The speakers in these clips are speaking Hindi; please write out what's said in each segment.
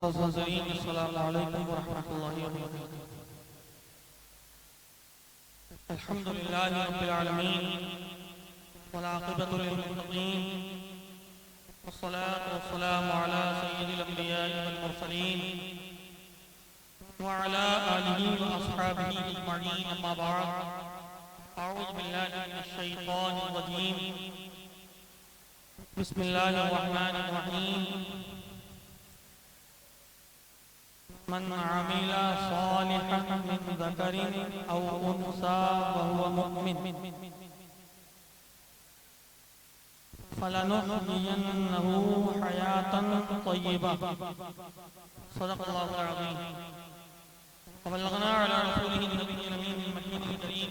अस्सलामु अलैकुम वरहमतुल्लाहि वबरकातुहू। अल्हम्दुलिल्लाहि रब्बिल आलमीन वल आक़िबतु लिल मुत्तक़ीन वस्सलातु वस्सलामु अला सय्यिदिल अंबिया'i वल मुरसलीन व अला आलिहि व अस्हाबिहि अजमईन, अम्मा बअद। अऊज़ु बिल्लाहि मिनश शैतानिर रजीम। बिस्मिल्लाहिर रहमानिर रहीम। मन आमिला सालिहन मिन ज़करिन औ उन्सा वहुव मुमिन फलनुहयियन्नहु हयातन तय्यिबा। सदक़ल्लाहुल अज़ीम। व बल्लगना अला रसूलिहिन नबिय्यिल अमीनिल मकीनिल करीम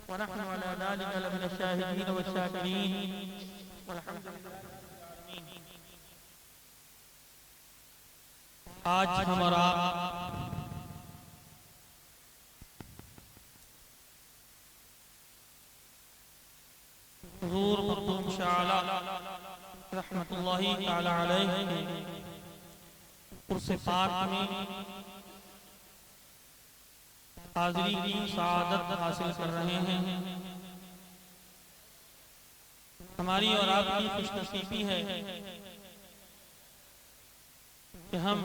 व नहनु अला ज़ालिका लमिनश शाहिदीन वश्शाकिरीन वल्हम्दुलिल्लाहि रब्बिल आलमीन। आज हमारा हुज़ूर मखदूम शाह रहमतुल्लाहि तआला अलैहि उर्स पाक में हाज़िरी की सआदत हासिल कर रहे हैं। हमारी और आपकी खुशनसीबी है कि हम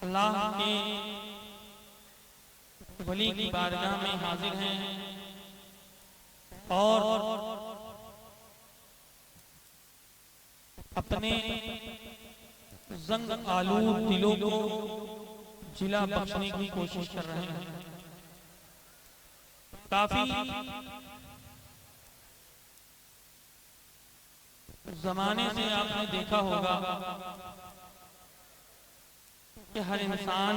अल्लाह के वली की बारगाह में हाजिर हैं और अपने जंग आलूद दिलों को जिला बख्शने की कोशिश कर रहे हैं। काफी जमाने से आपने देखा होगा कि हर इंसान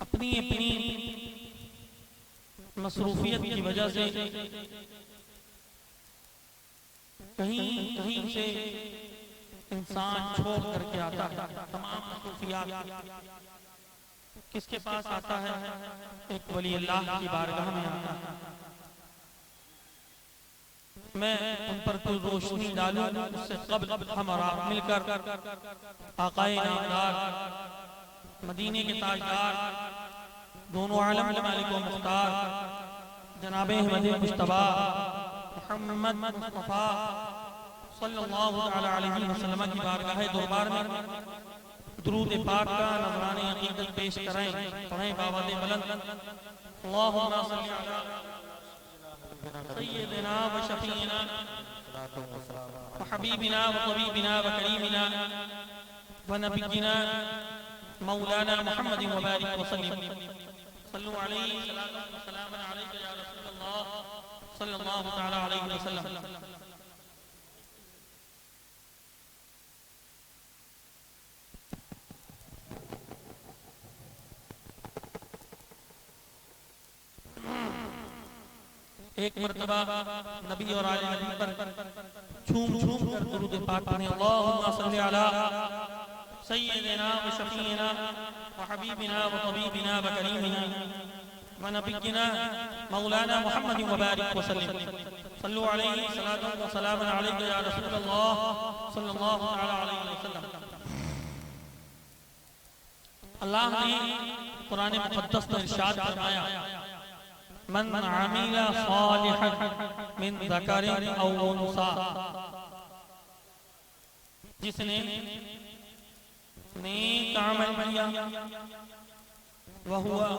अपनी अपनी मसरूफियत की वजह से कहीं कहीं से इंसान छोड़ करके आता है। तमाम मसरूफियात किसके पास आता है? एक वली अल्लाह की बारगाह में आता है। मैं उन पर कुछ रोशनी डालूं उससे कब्ल हम और आप मिलकर आकाए नामदार मदीने के ताजदार दोनों आलम के मालिक व मुख्तार जनाब अहमद मुज्तबा मुहम्मद मुस्तफा सल्लल्लाहु अलैहि वसल्लम की बारगाह दरबार में दुरूद पाक का नज़राने अक़ीदत पेश करें। पढ़ें बावज़ बुलंद अल्लाहुम्मा सल्लि अला सय्यिदिना व शफ़ीना व हबीबिना व तबीबिना व करीमिना व नबिय्यिना मौलाना मुहम्मदिन व बारिक व सल्लिम। सल्लु अलैहि सलातन व सलामन अलैका या रसूलल्लाह सल्लल्लाहु तआला अलैहि वसल्लम। एक मर्तबा नबी और आले नबी पर झूम झूम कर दुरूद पाक पढ़ें। अल्लाहुम्मा सल्लि अला सय्यिदिना व शफ़ीना व हबीबिना व तबीबिना व करीमिना व नबिय्यिना मौलाना मुहम्मदिन व बारिक व सल्लिम। सल्लु अलैहि सलातन व सलामन अलैका या रसूलल्लाह सल्लल्लाहु तआला अलैहि वसल्लम। अल्लाह ने कुरान मुक़द्दस में इरशाद फरमाया, मन आमिला सालिहन मिन ज़करिन औ उन्सा, जिसने नेक अमल किया, वहुवा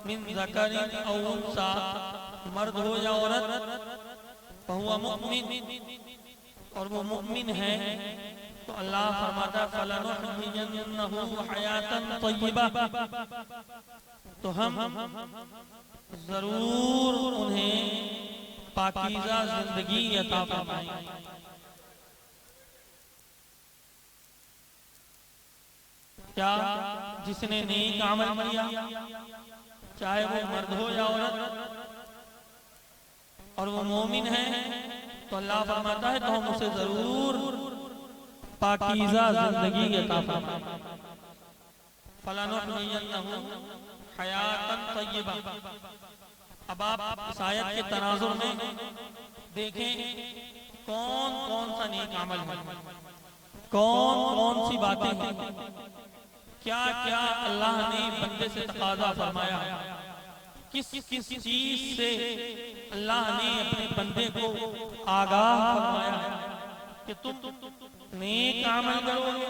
मिन ज़करिन औ उन्सा, मर्द हो या औरत, वहुवा मुमिन, और वो मुमिन है, तो अल्लाह फरमाता फलनुहयियन्नहु हयातन तय्यिबा, तो हम जरूर उन्हें पाकीज़ा जिंदगी अता फरमाएंगे। क्या जिसने नेक अमल किया, चाहे वो मर्द हो या औरत, और वो मोमिन है, तो अल्लाह फरमाता है तो हम उसे जरूर पाकीज़ा जिंदगी अता फरमाएंगे। फलनुहयियन्नहु हयातन तय्यिबा। अब आप इस आयत के तनाजुर में देखें कौन कौन सा नेक अमल है, कौन कौन सी बातें हैं, क्या क्या अल्लाह ने बंदे से तकाजा फरमाया, किस किस चीज से अल्लाह ने अपने बंदे को आगाह फरमाया कि तुम नेक अमल करोगे,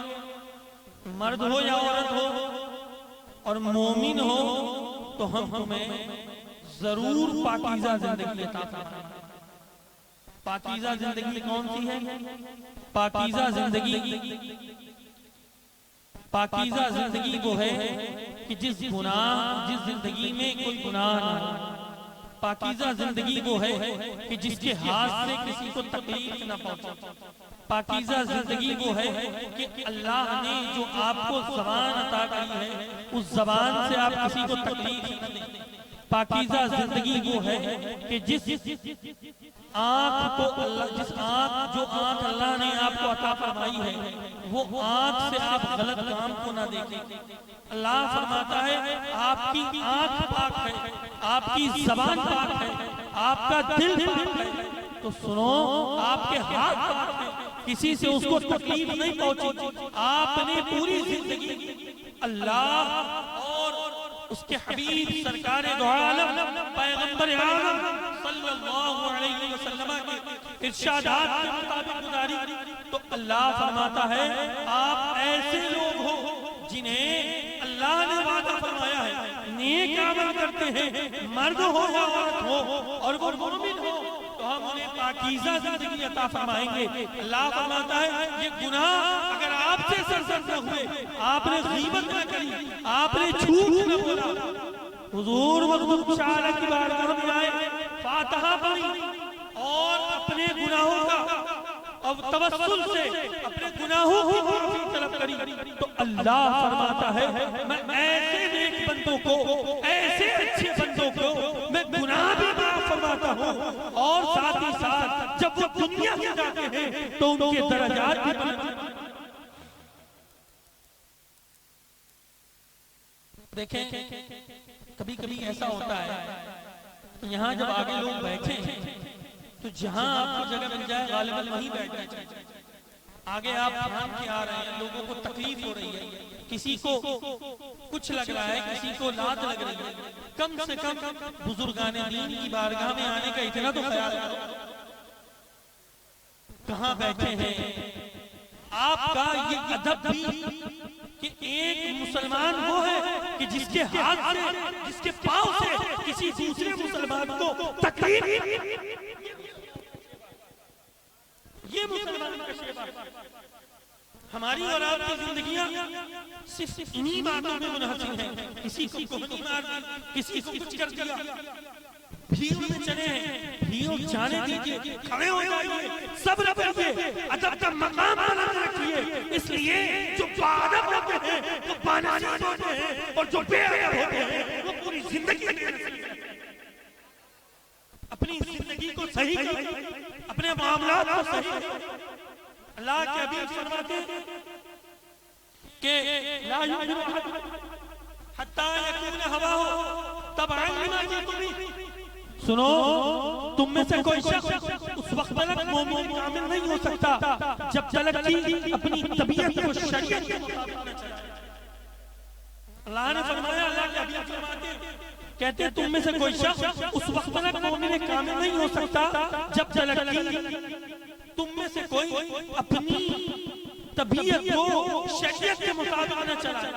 मर्द हो या औरत हो और मोमिन हो तो हम तुम्हें जरूर पाकीज़ा जिंदगी अता फरमाएंगे। पाकीज़ा जिंदगी कौन सी है? पाकीज़ा जिंदगी वो है कि जिस जिंदगी में कोई गुनाह ना हो। पाकीज़ा जिंदगी वो है कि जिसके हाथ से किसी को तकलीफ न पहुंचे। पाकीज़ा जिंदगी वो है कि अल्लाह ने जो आपको ज़बान अता की है उस ज़बान से आप किसी को तकलीफ न दें। पाकीज़ा जिंदगी वो है कि जिस आँख अल्लाह ने आपको अता फरमाई है वो आँख से आप गलत काम को ना देखें। अल्लाह फरमाता है आपकी आँख पाक है, आपकी ज़बान पाक है, आपका दिल पाक है, तो सुनो आपके हाथ पाक है, किसी से उसको तकलीफ नहीं पहुंची। आपने पूरी जिंदगी अल्लाह और उसके हबीब सरकार दो आलम पैगंबर आलम सल्लल्लाहु अलैहि वसल्लम के इरशादात के मुताबिक गुजारी। तो अल्लाह फरमाता है आप ऐसे लोग हो जिन्हें अल्लाह ने वादा फरमाया है नेक अमल करते हैं, मर्द हो या औरत हो, और वो मोमिन हो तो हम उन्हें पाकीज़ा जिंदगी अता फरमाएंगे। अल्लाह फरमाता है ये गुनाह अगर आपसे सरसर न हुए, आपने गीबत न करी, आपने झूठ न बोला, हुजूर मखदूम शाह की बारगाह में आए, फातिहा पढ़ी और अपने गुनाहों का अब तवस्सुल से अपने गुनाहों की माफी तलब करी, तो अल्लाह फरमाता है मैं ऐसे नेक बंदों को, ऐसे अच्छे बंदों को मैं गुनाह भी माफ फरमाता हूँ और साथ ही साथ जब वो दुनिया से जाते हैं तो उनके दर्जात भी बढ़ते। देखें कभी कभी ऐसा होता है तो यहाँ जब आगे लोग बैठे तो जहां आपको जगह मिल जाए गालिबन वहीं बैठना चाहिए। आगे आप ध्यान के आ रहे हैं, लोगों को तकलीफ हो रही है, किसी को कुछ लग रहा है, किसी को लात लग रही है, कम से कम बुजुर्गाने दीन की बारगाह में आने का इतना तो ख्याल करो। कहां बैठे हैं? आपका ये अदब भी कि एक मुसलमान वो है कि जिसके हाथ से, जिसके पांव से किसी दूसरे मुसलमान को तकलीफ, ये मुसलमान का शेवा। हमारी और आपकी जिंदगियां सिर्फ इन्हीं बातों में मुनहसिर हैं। किसी को कोहनी मार दी, किसी को कुछ कर दिया, भीड़ में चले हैं, भीड़ जाने दीजिए, खड़े हो जाइए, सब्र करिए, अदब का मकाम बुलंद रखिए। इसलिए जो बाअदब होते हैं वो बानसीब होते हैं और जो बेअदब होते हैं वो पूरी जिंदगी अपनी जिंदगी को सही करें, अपने मामलात को सही करें। अल्लाह के हबीब फरमाते हैं कि ला युमिनु हत्ता यकून हवाहु तबअन लिमा जितु बिही। सुनो, तुम में से कोई शख्स उस वक्त तक मोमिन कामिल नहीं हो सकता जब तक कि अपनी तबीयत को शरीयत के मुताबिक न चलाए। अल्लाह ने फरमाया, अल्लाह के हबीब फरमाते हैं, कहते हैं तुम में से कोई शख्स उस वक्त तक मोमिन कामिल नहीं हो सकता जब तक कि तुम में से कोई अपनी तबीयत को शरीयत के मुताबिक न चलाए।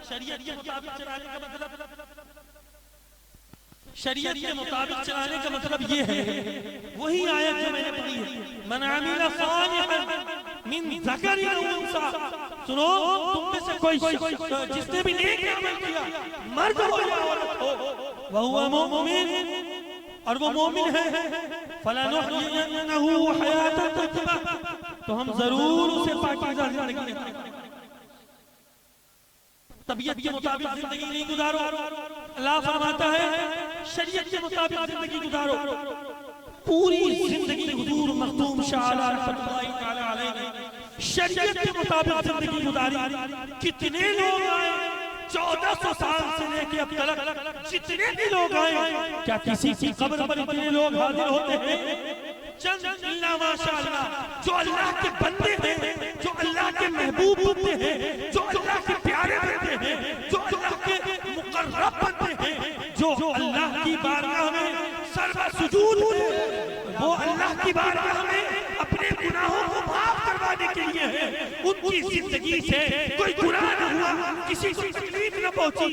शरीयत के मुताबिक चलाने का मतलब, शरीयत के मुताबिक चलाने का मतलब ये है, वही आयत जो मैंने पढ़ी है, मन अमिला सालिहन मिन ज़करिन औ उन्सा। सुनो, तुम में से कोई जिसने भी नेक अमल किया, मर्द हो या औरत हो, वहुवा मुमिन, और वो मोमिन है, फलनुहयिन्नहु हयातन तय्यबा, तो हम जरूर उसे पाकीज़ा जिंदगी देंगे। तबीयत के मुताबिक जिंदगी नहीं गुजारो, अल्लाह फरमाता है शरीयत के मुताबिक जिंदगी गुजारो। पूरी जिंदगी हुजूर मखदूम शाह रहमतुल्लाहि तआला अलैहि ने शरीयत के मुताबिक जिंदगी गुजारी। कितने लोग आए 1400 साल से लेके अब तक, जितने भी लोग आए, क्या किसी की कब्र पर इतने लोग हाजिर होते हैं? चंद इल्ला माशाअल्लाह जो अल्लाह के बंदे हैं, जो अल्लाह के महबूब बनते हैं, जो अल्लाह के प्यारे बनते हैं, जो अल्लाह के मुकर्रब बनते हैं, जो अल्लाह की बारगाह में सर्व सुजूद है, वो अल्लाह की बारगाह में अपने गुनाहों को माफ करवाने के लिए है। उनकी जिंदगी से कोई गुनाह न हुआ, किसी को तकलीफ न पहुंची।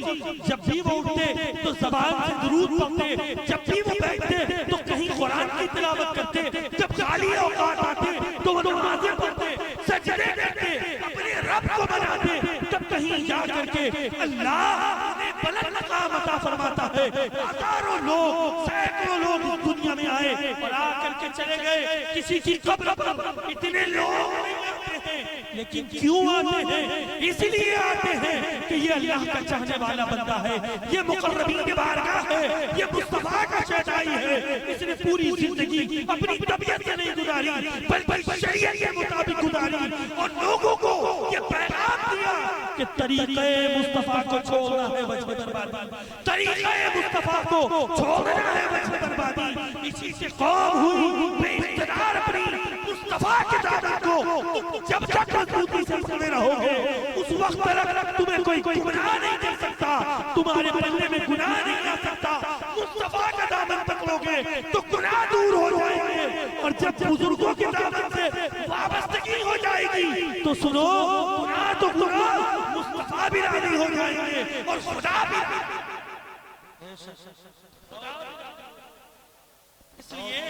जब भी वो उठते तो ज़बान से दुरूद पढ़ते, जब भी वो बैठते तो कहीं कुरान की तिलावत करते, जब खाली औकात आते तो वो नमाज़ें पढ़ते, सजदे करते, अपने रब को मनाते, तब कहीं जा करके अल्लाह उन्हें बुलंद मकाम अता फरमाता है। हजारों लोग, सैकड़ों लोग इस दुनिया में आए और आकर के चले गए। किसी की कब्र पर इतने लोग नहीं आते हैं, लेकिन क्यों आते हैं? इसलिए आते हैं कि ये अल्लाह का चाहने वाला बंदा है, ये मुकर्रबीन की बारगाह है, ये मुस्तफा का शहदाई है। इसने पूरी जिंदगी अपनी तबीयत से नहीं गुजारी, बल्कि शरीयत के मुताबिक गुजारी और लोगों को ये पैगाम दिया कि तरीक़े मुस्तफा को छोड़ना है वजह बर्बादी, तरीक़े मुस्तफा को छोड़ना है वजह बर्बादी। इसी से कौम हुई बेइख्तियार अपनी मुस्तफा के दामन को। जब तक मजबूती से पकड़े रहोगे उस वक्त तक तुम्हें कोई गुनाह नहीं कर सकता, तुम्हारे पल्ले में गुनाह नहीं आ सकता। मुस्तफा का दामन पकड़ोगे तो गुनाह दूर हो जाएंगे, और जब बुजुर्गों के दामन से वाबस्तगी हो जाएगी तो सुनो, गुनाह तो गुनाह मुस्तफा भी राजी हो जाएंगे और खुदा भी। इसलिए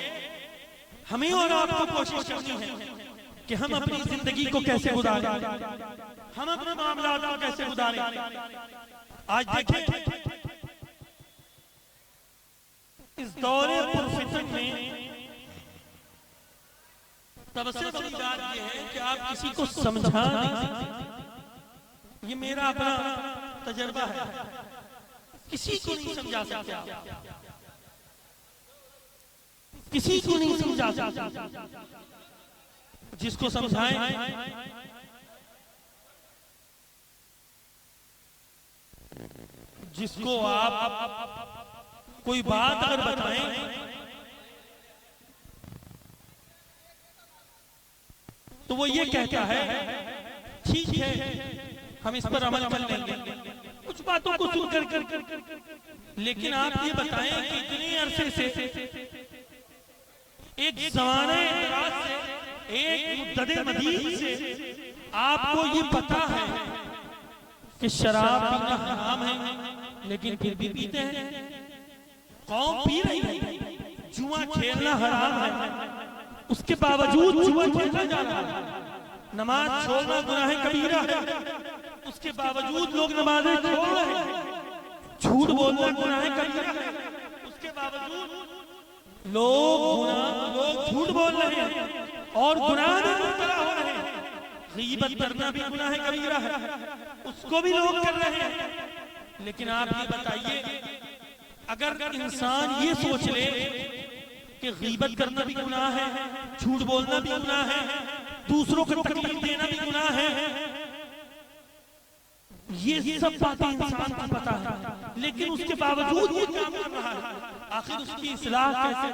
हमें और आपको कोशिश करनी है कि हम अपनी जिंदगी को कैसे गुजारें, हम अपने मामलात को कैसे गुजारें। आज देखें इस दौरे पुरफितन में सबसे बड़ी बात यह है कि आप किसी को समझा नहीं सकते। ये मेरा अपना तजर्बा है, किसी को नहीं समझा सकते, किसी को नहीं समझा सकते। जिसको समझाएं जिसको आप कोई बात अगर बताएं तो वो ये कहता है ठीक है हम इस पर अमल कर लेंगे, कुछ बातों को सुन कर। लेकिन आप ये बताएं कि इतने अरसे से एक ज़माने दराज से, एक मुद्दते मदीद से आपको ये पता है कि शराब पीना हराम है, लेकिन फिर भी पीते हैं। कौम पी रही है, जुआ खेलना हराम है, उसके बावजूद जुआ खेलना जाना है। नमाज छोड़ना गुनाह कबीरा है, उसके बावजूद लोग नमाजें छोड़ रहे हैं। झूठ बोलना गुनाह कबीरा है, उसके बावजूद लोग झूठ बोल रहे हैं और गुनाह में मुब्तला हो रहे हैं। गीबत करना भी गुनाह कबीरा है, उसको भी लोग कर रहे हैं। लेकिन आप ये बताइए, अगर इंसान ये सोच ले कि गीबत करना भी गुनाह है, झूठ बोलना भी गुनाह है, दूसरों को तकलीफ देना भी गुनाह है, ये सब बातें इंसान को पता है, लेकिन उसके बावजूद वो काम कर रहा है। आखिर उसकी इस्लाह कैसे?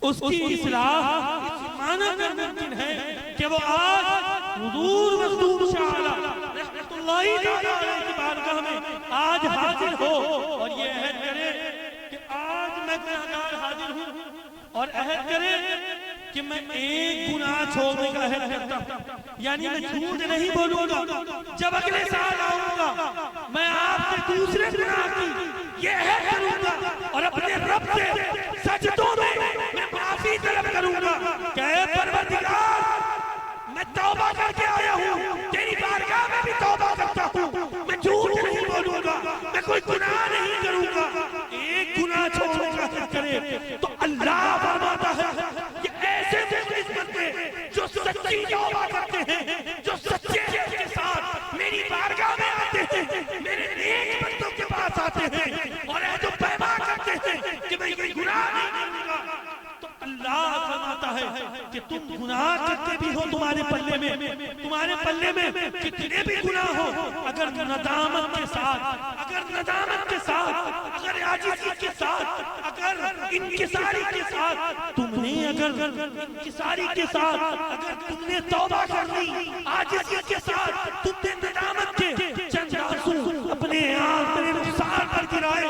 उसकी इस्लाह माना मुमकिन है कि वो आज हुजूर मखदूम शाह रहमतुल्लाहि तआला की बारगाह में आज हाजिर हो और ये अहद करे कि आज मैं गुनाहगार हाजिर हूँ, और अहद करे कि मैं एक गुनाह छोड़ने का अहद करता हूँ, यानी मैं झूठ नहीं बोलूंगा। जब अगले साल आऊंगा मैं आपसे दूसरे गुनाह की ये अहद करूंगा और अपने रब से सजदों में मैं माफी तलब करूंगा। क्या परवरदिगार, मैं तौबा करके आया हूँ, तेरी बारगाह में भी तौबा करता हूँ, मैं झूठ नहीं बोलूंगा, मैं कोई गुनाह नहीं करूंगा। एक गुनाह छोड़ने का अहद करे तो अल्लाह फरमाता है कि ऐसे बंदे जो सच्ची तौबा करते हैं, जो सच्चे दिल के साथ मेरी बारगाह में आते हैं, मेरे नेक बंदों के पास आते हैं और जो पैमा करते हैं कि मैं कोई गुनाह नहीं करूंगा, तो अल्लाह फरमाता है कि तुम गुनाह करते भी हो, तुम्हारे पल्ले में कितने भी गुनाह हो, अगर नदामत के साथ, अगर आजिज़ी के साथ, अगर इंकिसारी के साथ तुमने तौबा कर ली, आजिज़ी के साथ तुमने नदामत के चंद आंसू अपने रुखसार पर गिराए,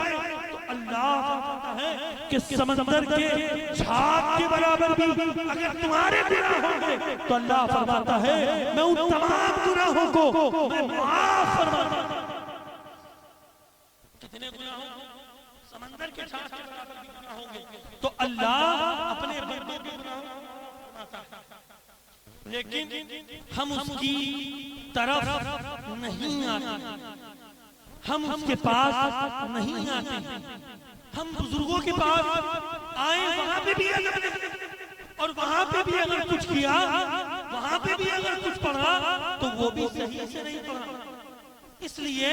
अल्लाह फरमाता है कि समंदर के झाग के बराबर भी अगर तुम्हारे गुनाह होंगे तो अल्लाह फरमाता है मैं उन तमाम गुनाहों को मैं माफ फरमाता हूं। कितने गुनाह होंगे? समंदर के झाग के बराबर भी गुनाह होंगे तो अल्लाह अपने बंदों के गुनाह फरमाता है, लेकिन हम उसकी तरफ नहीं आते, हम उसके पास नहीं आते, हम बुजुर्गों के पास आए, वहां पे भी अगर और वहां पे भी अगर कुछ किया, वहां पे भी अगर कुछ पढ़ा तो वो भी सही से नहीं पढ़ा, इसलिए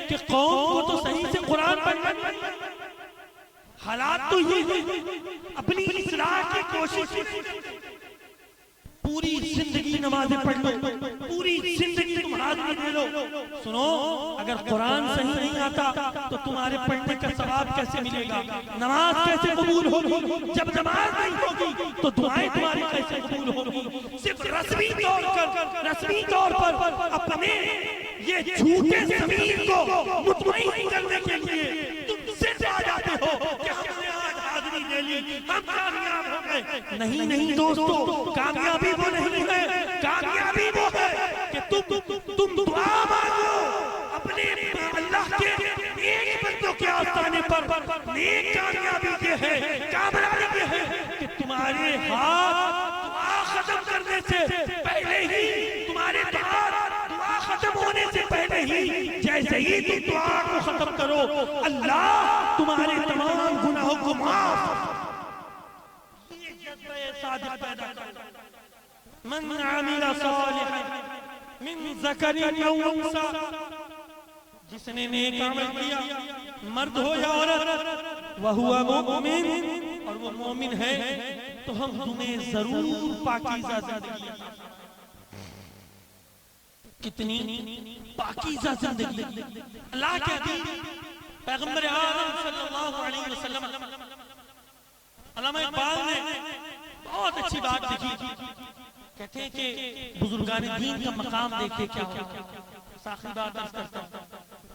कि कौम को तो सही से कुरान पढ़ना, हालात तो ये अपनी इस्लाह की कोशिश, पूरी जिंदगी नमाजें पढ़ लो, पूरी जिंदगी तुम हाजिरी दे लो, सुनो अगर कुरान सही नहीं आता तो तुम्हारे पढ़ने का सवाब कैसे मिलेगा, नमाज कैसे कबूल होगी, जब नमाज नहीं होगी तो दुआएं तुम्हारी कैसे कबूल होगी। सिर्फ रस्मी तौर पर अपने ये झूठे ज़मीर को मुतमईन करने के लिए तुम सिर्फ आ जाते हो कि हमने आज हाजिरी दे ली, हम कामयाब हो गए। नहीं दोस्तों, कामयाबी वो नहीं है, कामयाबी वो है कि तुम दुआ मांगो अपने अल्लाह के नेक बंदों के आस्थाने पर। नेक कामयाबी ये है, कामयाबी ये है कि तुम्हारे हाथ दुआ खत्म करने से पहले ही, तुम्हारे हाथ दुआ खत्म होने से पहले ही, जैसे ही तुम दुआ को खत्म करो अल्लाह तुम्हारे तमाम गुनाहों को माफ, सादिक पैदा कर। मन आमिला सालिहन मिन ज़करिन औ उन्सा, जिसने नेक अमल किया, मर्द हो या औरत, वहुवा मुमिन, और वो मोमिन है, तो हम तुम्हें जरूर पाकीज़ा जिंदगी, कितनी पाकीज़ा जिंदगी अल्लाह के हबीब पैगंबर आदम सल्लल्लाहु अलैहि वसल्लम, अल्लामा इकबाल ने बहुत अच्छी बात लिखी, कहते हैं कि बुजुर्गान दीन का मकाम देखे क्या होता है, साखी बात करता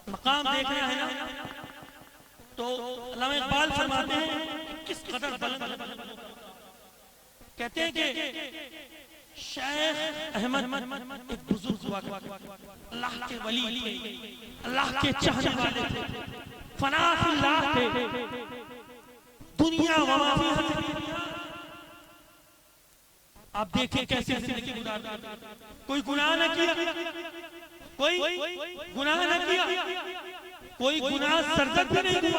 मकाम देख रहे हैं ना, तो अल्लामा इकबाल फरमाते हैं किस कदर बुलंद, कहते हैं कि शेख अहमद एक बुजुर्ग हुआ, अल्लाह के वली थे, अल्लाह के चाहने वाले थे, फना फिल्लाह थे, दुनिया वमा फीहा, आप देखें कैसे जिंदगी गुजारते, कोई गुनाह न किया, कोई गुनाह न किया, कोई गुनाह सरजद भी नहीं हुआ,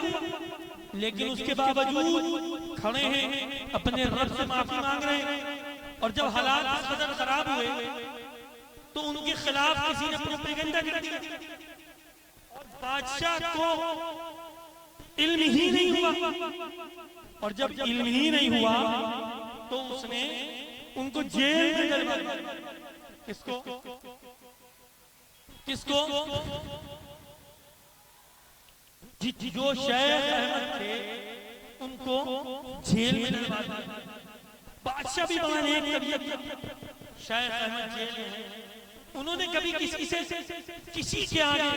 लेकिन उसके बावजूद खड़े हैं अपने रब से माफी मांग रहे हैं, और जब हालात इस कदर खराब हुए तो उनके खिलाफ किसी ने प्रोपेगेंडा कर दिया, और बादशाह को इल्म ही नहीं हुआ, और जब इल्म ही नहीं हुआ तो उसने उनको जेल में डलवा दिया। किसको जो शेख अहमद थे उनको जेल में डलवा दिया। बादशाह भी बड़ा नेक तबीयत, शेख अहमद जेल में है, उन्होंने कभी किसी के आगे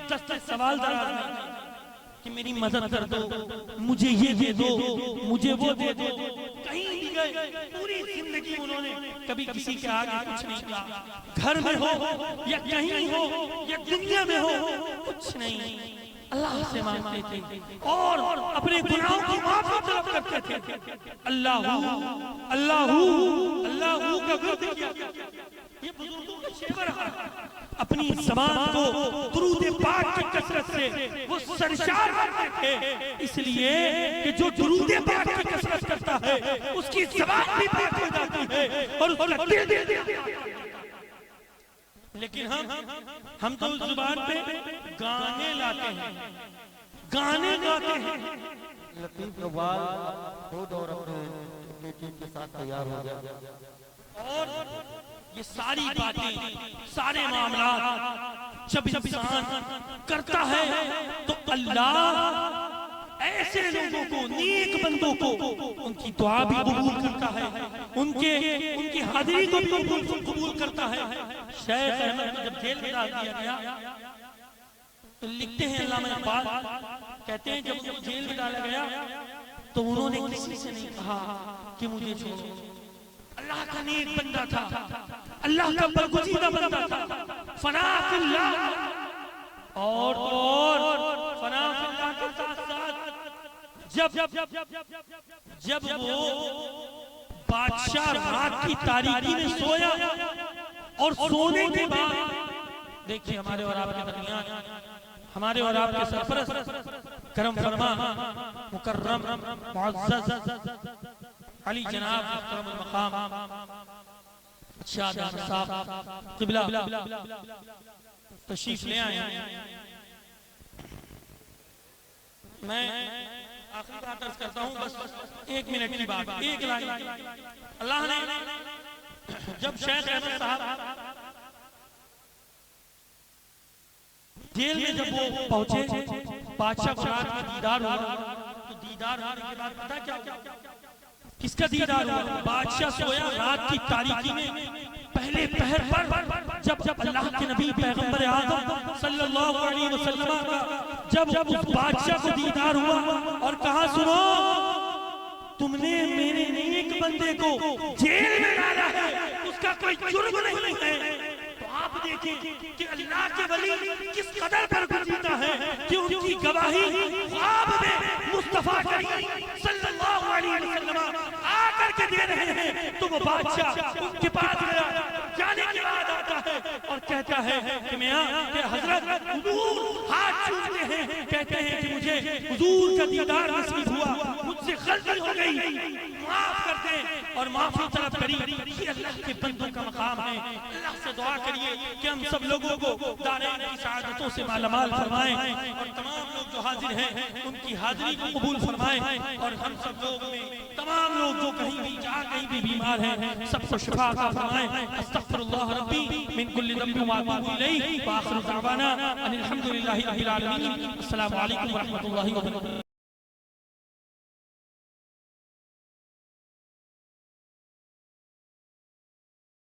10 सवाल दराज नहीं कि मेरी मदद कर दो, मुझे ये दे दो, मुझे वो दे दो, कहीं भी गए पूरी जिंदगी उन्होंने कभी किसी के आगे कुछ नहीं कहा, घर में हो या कहीं हो या दुनिया में हो, कुछ नहीं, अल्लाह से मांगते थे और अपने गुनाहों की माफी तलब करते थे। अल्लाहू अल्लाहू अल्लाहू का विर्द किया, ये बुजुर्गों का शेवर है, अपनी ज़बान को दुरूद पाक की कसरत से वो सरशार करते थे, इसलिए कि जो दुरूद पाक की कसरत करता है उसकी ज़बान भी पाक हो जाती है और उसका दिल। लेकिन हम तो उस जुबान पे गाने लाते हैं, गाने गाते हैं। लतीफ इकबाल खुद और अपने टीम के साथ तैयार हो गया। और ये सारी बातें, सारे मामला जब इंसान करता है तो अल्लाह ऐसे लोगों को, नेक बंदों को, उनकी दुआ भी कबूल करता है, उनकी हाजिरी को भी कबूल करता है। शेख अहमद को जब जेल में डाल दिया गया तो लिखते हैं अल्लामा इकबाल, कहते हैं जब उनको जेल में डाला गया तो उन्होंने किसी से नहीं कहा कि मुझे छोड़ो। अल्लाह का नेक बंदा था, अल्लाह का बरगुज़ीदा बंदा था, फना फिल्लाह, और फना फिल्लाह के साथ साथ जब वो बादशाह रात की तारीकी में सोया और सोने के बाद देखिए हमारे और आपके दरमियान, हमारे और आपके सरपरस्त करम फरमा मुकर्रम मुअज़्ज़ज़ अली जनाब मुहतरम मकाम शाह साहब क़िबला तशरीफ ले आए। मैं आखिरी बात अर्ज करता हूँ, बस 1 मिनट की बात, एक लाइन। अल्लाह ने जब शेख अहमद साहब जेल में जब वो पहुंचे, बादशाह को रात में दीदार हुआ, तो दीदार होने के बाद पता क्या किसका दीदार हुआ? बादशाह सोया रात की तारीकी में पहले पहर पर जब अल्लाह के नबी पैगंबर आज़म सल्लल्लाहु अलैहि वसल्लम का जब उस बादशाह को दीदार हुआ और कहा सुनो, तुमने मेरे नेक बंदे को जेल में डाला है, उसका कोई जुर्म नहीं है। तो आप देखें कि अल्लाह के वली किस कदर पर गुज़ीदा है कि उनकी गवाही ख्वाब में मुस्तफा करीम सल्लल्लाहु अलैहि वसल्लम आकर के दे रहे हैं। तो वो बादशाह उनके पास गया, जाने के बाद आता है और कहता है कि मियां के हजरत हुजूर हाथ छूते हैं, कहते हैं कि मुझे हुजूर का दीदार नसीब हुआ, मुझसे गलती हो गई, माफ कर दे, और माफी तलब करी। ये अल्लाह के बंदों का मकाम है। अल्लाह से दुआ करिए कि हम सब लोगों को दारैन की सआदतों से मालामाल फरमाएं और तमाम लोग जो हाजिर हैं उनकी हाजिरी को कबूल फरमाएं, और हम सब लोग में तमाम लोग जो कहीं भी जहाँ कहीं भी बीमार हैं सबको शिफा अता फरमाएं। अस्तगफिरुल्लाह रब्बी मिन कुल्लि ज़ंबिन व अतूबु इलैहि व आखिरु दअवाना अनिल हम्दुलिल्लाहि रब्बिल आलमीन। अस्सलामु अलैकुम व रहमतुल्लाहि व बरकातुहू।